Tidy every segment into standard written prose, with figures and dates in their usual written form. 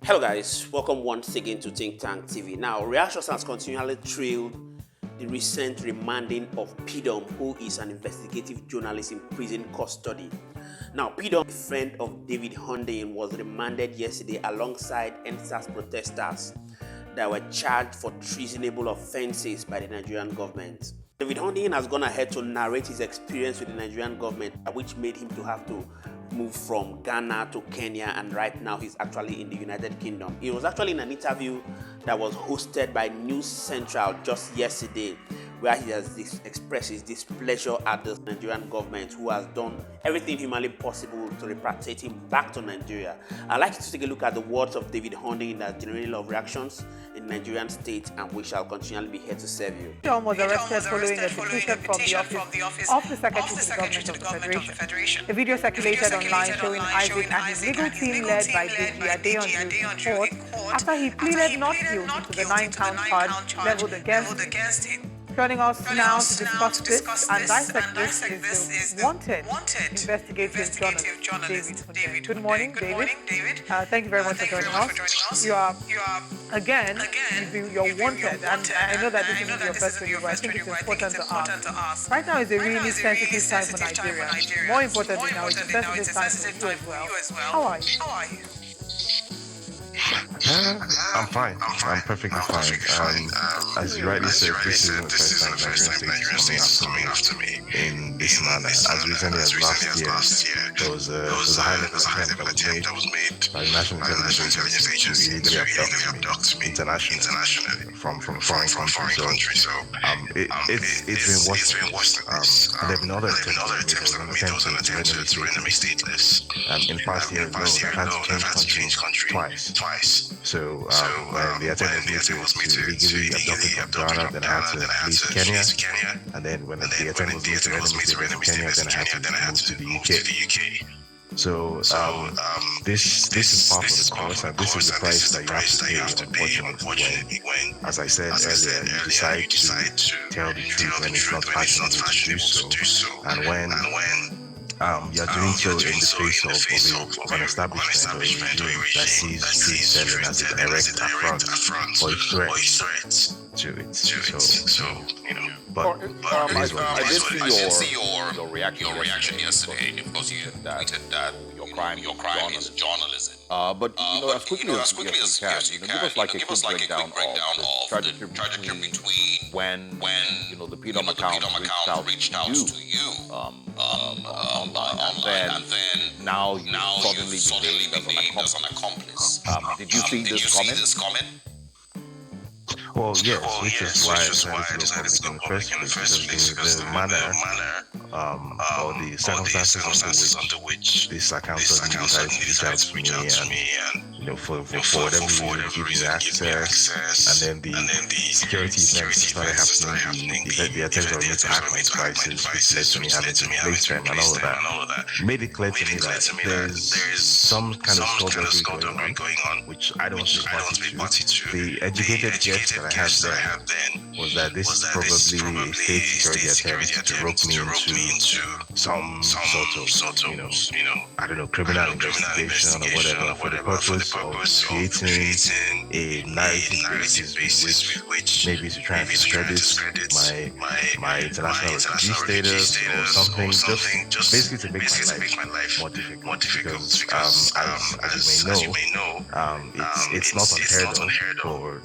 Hello guys, welcome once again to Think Tank TV. Now, reactions has continually trailed the recent remanding of Pidom, who is an investigative journalist in prison custody. Now, Pidom, a friend of David Hundeyin, was remanded yesterday alongside NSAS protesters that were charged for treasonable offenses by the Nigerian government. David Hundeyin has gone ahead to narrate his experience with the Nigerian government, which made him to have to move from Ghana to Kenya, and right now he's actually in the United Kingdom. He was actually in an interview that was hosted by News Central just yesterday, where he has expressed his displeasure at the Nigerian government, who has done everything humanly possible to repatriate him back to Nigeria. I'd like you to take a look at the words of David Hundeyin that generated a lot of reactions in the Nigerian state, and we shall continually be here to serve you. Pidom was arrested following a petition from the office of the Secretary to the Government of the Federation. The video circulated online showing Isaac and his legal team led by Deji Adeyanju's report after he pleaded not guilty to the 9-count charge leveled against him. Joining us now to discuss this and dissect this is the wanted investigative journalist, David. Good morning, David. Thank you very much for joining us. You are, again, you're wanted, and I know that this isn't your first video, but I think it's important to ask. Right now is a really sensitive time for Nigeria. More importantly now, it's a sensitive time for you as well. How are you? I'm fine. I'm perfectly fine. As you rightly said, this isn't the first time Nigerian State is coming after me in this manner. As recently as last year, there was a high-level attempt that was made by the National Intelligence Agency to illegally abduct me internationally from foreign countries. So it's been worse than this. There have been other attempts that were made. There was an attempt to render me stateless. In the past year, I've had to change country twice. So when the attempt was made to illegally abduct me from Ghana, then I had to flee to Kenya. And then when the attempt was made to render me stateless in Kenya, then I had to move to the UK. So this is part of the course, and this is the price that you have to pay, unfortunately, when, as I said earlier, you decide to tell the truth when it's not fashionable to do so, and when you're doing so in the face of an establishment or a regime that sees truth telling as a direct affront or a threat to it. So but I did see your reaction yesterday. Of course, you tweeted that your crime is journalism. But as quickly as you can, give us like a quick breakdown of the trajectory between when the Pidom account reached out to you online, and then now you suddenly be named as an accomplice. Did you see this comment? Well, yes, which is why I decided to go public in the first place, because the manner or the circumstances under which this account suddenly decided to reach out to me, and for whatever reason, giving me access, and then the security events that started happening, the attempts that were made to hack my devices, which led to me having to replace them and all of that, made it clear to me that there's some kind of skullduggery going on, which I don't take party to. The educated guess that I had then was that this is probably a state security attempt to rope me into some sort of I don't know, criminal investigation or whatever, for the purpose of creating a narrative basis with which maybe to try and discredit my international refugee status or something, just basically to make my life more difficult. Because as you may know, it's not unheard of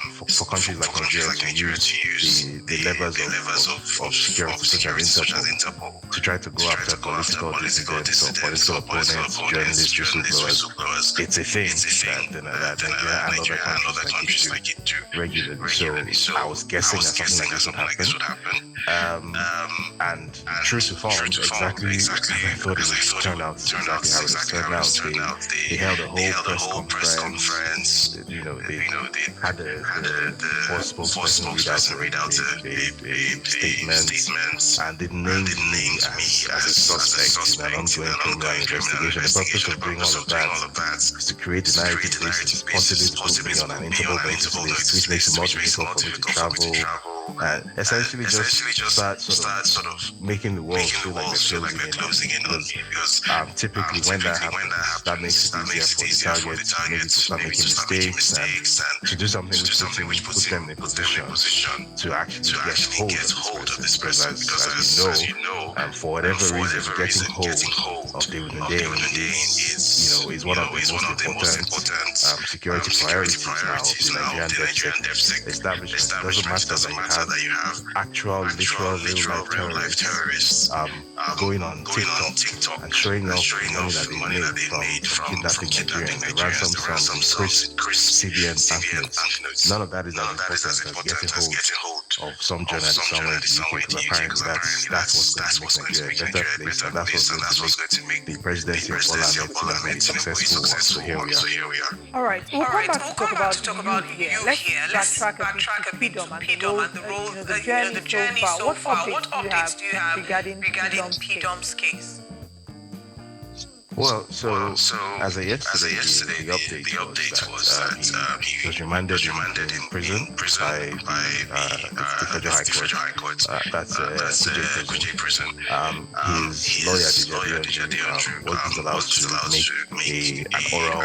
for countries like Nigeria to use the levers of security such as Interpol to try to go after political dissidents or political opponents, journalists, whistleblowers. It's a thing that Nigeria and other countries like it do regularly. So I was guessing that something like this would happen. And true to form, exactly as I thought it would turn out, exactly how it turned out. They held a whole press conference. They had the spokesperson read out a statement, and they named me as a suspect in an ongoing criminal investigation. The purpose of doing all of that to create the narrative based possibly to put me on an interval basis list, which makes it more difficult for me to travel, and essentially just start sort of making the world feel like they're closing in on me, because typically when that happens, that makes it easier for the target maybe to start making mistakes and to do something which puts them in a position to actually get hold of this person, because as you know, for whatever reason, getting hold of David Hundeyin is one of the most important security priorities now of the Nigerian DevSec establishment. It doesn't matter that you have actual, literal, real-life terrorists going on TikTok and showing off the money that they made from kidnapping Nigerians. They ransom some CBN banknotes. None of that is as important as getting hold of some journalist somewhere in the UK, because apparently that's what's going to make Nigeria a better place, and that's what's going to make the presidency of Bola Ahmed Tinubu successful. So here we are. All right, we'll come back to talk about you here. Let's backtrack a bit to Pidom and the role, the journey so far. What updates do you have regarding Pidom's case? Well, so as of yesterday, the update was that he was remanded in prison by the Federal High Court. That's Kuje prison. His lawyer, Dj wasn't allowed to make an oral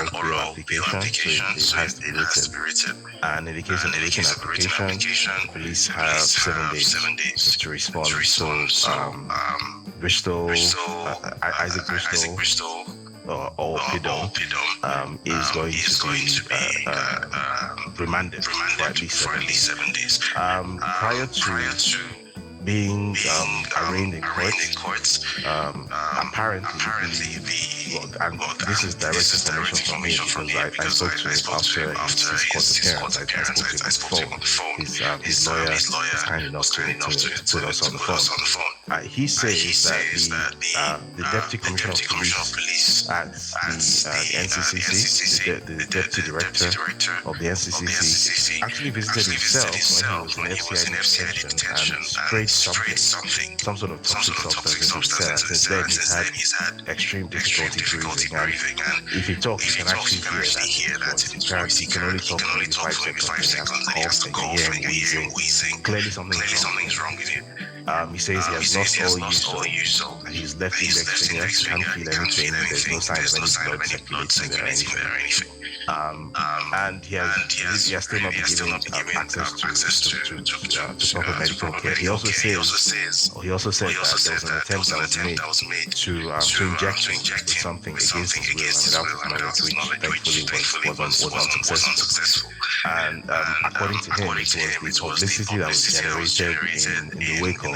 application, so it has to be written. And in the case of the written application, police have 7 days to respond. So Bristol, Isaac Bristol, or Pidom is going to be remanded for at least 7 days. Prior to being arraigned in court, apparently this is direct information from me, because I spoke to him after his court appearance. I spoke to him on the phone. His lawyer was kind enough to put us on the phone. He says that the Deputy Commissioner of Police at the NCCC, the Deputy Director of the NCCC, actually visited himself when he was in FCID detention and sprayed some sort of toxic substance into his cell. Since then he's had extreme difficulty breathing, and if he talks, you can actually hear that in his voice. He can only talk for maybe 5 seconds, and he has to cough and hear him wheezing. Clearly something's wrong with him. He says he has lost all use, so his left index can't feel anything. There's no sign of any blood circulating there or anything. And he has still not been given access to proper medical care. He also said that there was an attempt that was made to inject him with something against his will and without his knowledge, which thankfully was unsuccessful. And according to him, it was the publicity that was generated in the wake of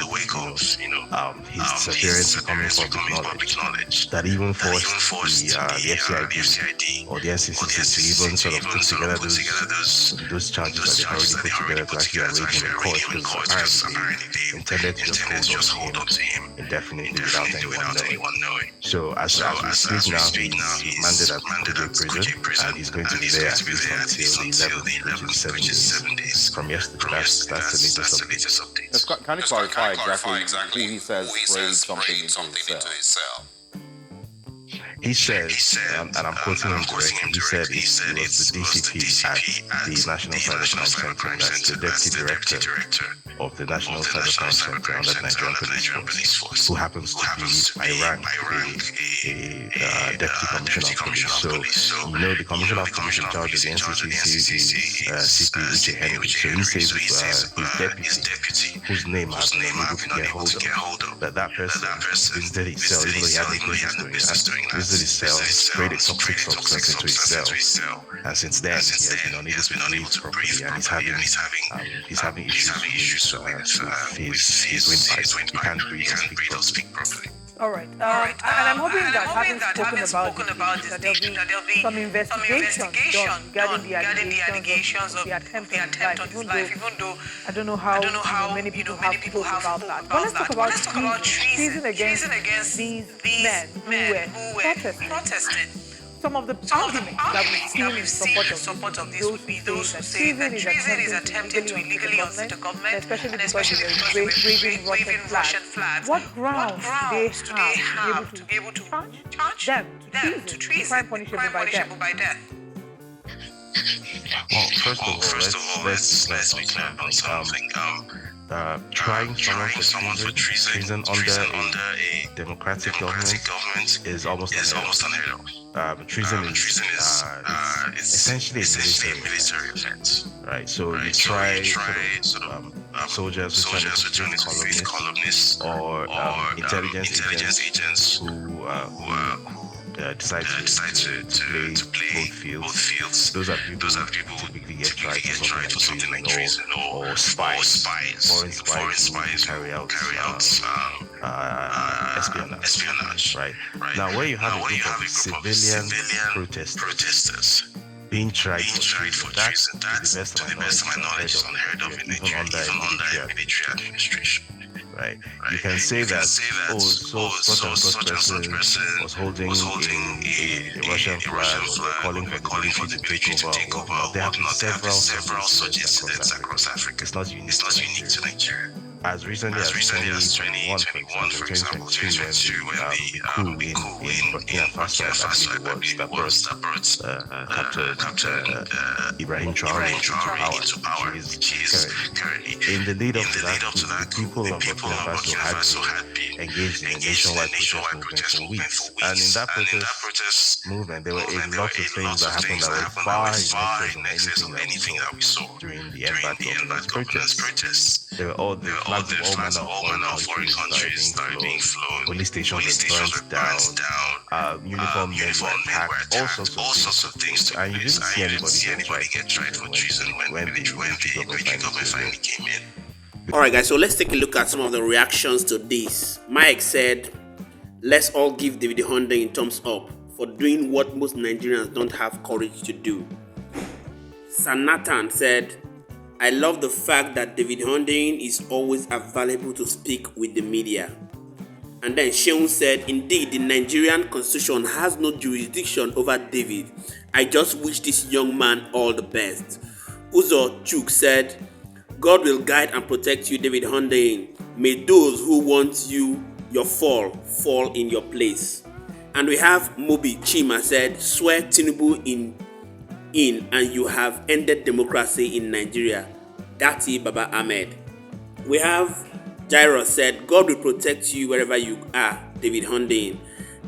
his disappearance becoming public knowledge that even forced the FCID or the NCCC to even sort of put together those charges that they've already put together to actually arrange him in court, because apparently they intended to just hold on to him indefinitely without anyone knowing. So as we speak now, he's remanded at Kuje prison, and he's going to be there at least until the 11th, which is 7 days from yesterday. That's the latest update. Can you clarify exactly who he says sprayed something into his cell? He said, and I'm quoting him directly, he said it was the DCP at the National Cybercrime Center, that's the Deputy Director of the National Cybercrime Center under the Nigerian Police Force, who happens to be by rank a Deputy Commissioner of Police. So, the Commissioner of Police in charge of the NCCC is CP Henry. So he says his deputy, whose name I've been able to get hold of, that person visited his cell, even though he had no business doing that. Visited his cell, sprayed a toxic substance into his cell, and since then he has been unable to breathe properly, and he's having issues with his windpipe. He can't breathe or speak properly. All right. And I'm hoping that having spoken about this, that there'll be some investigation done regarding the allegations of the attempt on his life, even though I don't know how many people have spoken about that. But let's talk about treason against these men who were protesting. some of the arguments that we've seen in support of this would be those who say that treason is attempting to illegally unseat the government, especially because they were waving Russian flags. What grounds do they have to be able to charge them to treason, crime punishable by death? Well, first of all, let's be clear about something. Trying someone for treason under a democratic government is almost unheard of. Treason is essentially a military offense, right? So you try soldiers who turn into fake columnists or intelligence agents who decide to play both fields. Those are people who typically get tried for something like treason or spies, foreign spies who carry out espionage. Right? Now, where you have a group of civilian protesters being tried for treason, that, to the best of my knowledge, is unheard of in Nigeria, even under a military administration. Right. You can say that such and such person was holding a Russian flag or calling for the military to take over. There have been several such incidents across Africa. It's not unique to Nigeria. As recently as 2021, for example, 2022, when the coup in Burkina Faso, that captured Ibrahim Traore into power, which is currently in the lead up to that, the people of Burkina Faso had been engaged in a nationwide protest movement for weeks. And in that protest movement, there were a lot of things that happened that were far in excess of anything that we saw during the end government's protests. There were all the flags of all manner of foreign countries that were being flown. Police stations were burnt down. Uniform men were attacked. All sorts of things. And you didn't see anybody get tried for treason when the government finally came in. Alright guys, so let's take a look at some of the reactions to this. Mike said, let's all give David Hundeyin thumbs up for doing what most Nigerians don't have courage to do. Sanatan said, I love the fact that David Hundeyin is always available to speak with the media. And then Sheun said, indeed, the Nigerian constitution has no jurisdiction over David. I just wish this young man all the best. Uzo Chuk said, God will guide and protect you, David Hundeyin. May those who want your fall in your place. And we have Mobi Chima said, swear Tinubu in and you have ended democracy in Nigeria. Dati Baba Ahmed. We have Jairo said, God will protect you wherever you are, David Hundeyin.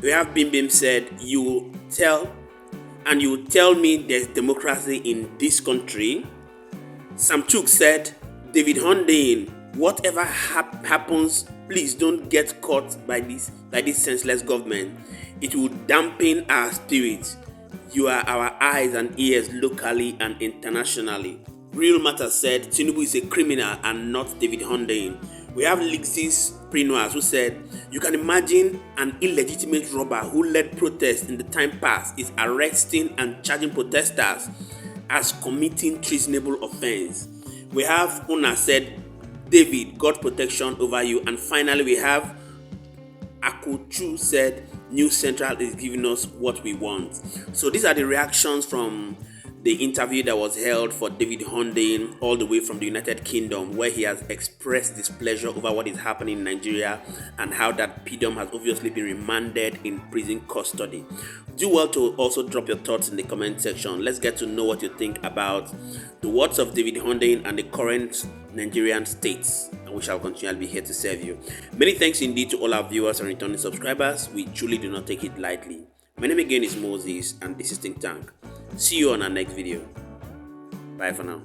We have Bim Bim said, you will tell me there's democracy in this country. Samchuk said, David Hundeyin, whatever happens, please don't get caught by this senseless government. It will dampen our spirits. You are our eyes and ears locally and internationally. Real Matter said, Tinubu is a criminal and not David Hundeyin. We have Lixis Prinoas who said, you can imagine an illegitimate robber who led protests in the time past is arresting and charging protesters as committing treasonable offense. We have Una said, David, God protection over you. And finally we have Akuchu said, New Central is giving us what we want. So these are the reactions from the interview that was held for David Hundeyin all the way from the United Kingdom, where he has expressed displeasure over what is happening in Nigeria and how that Pidom has obviously been remanded in prison custody. Do well to also drop your thoughts in the comment section. Let's get to know what you think about the words of David Hundeyin and the current Nigerian states, and we shall continually be here to serve you. Many thanks indeed to all our viewers and returning subscribers. We truly do not take it lightly. My name again is Moses and this is Think Tank. See you on our next video. Bye for now.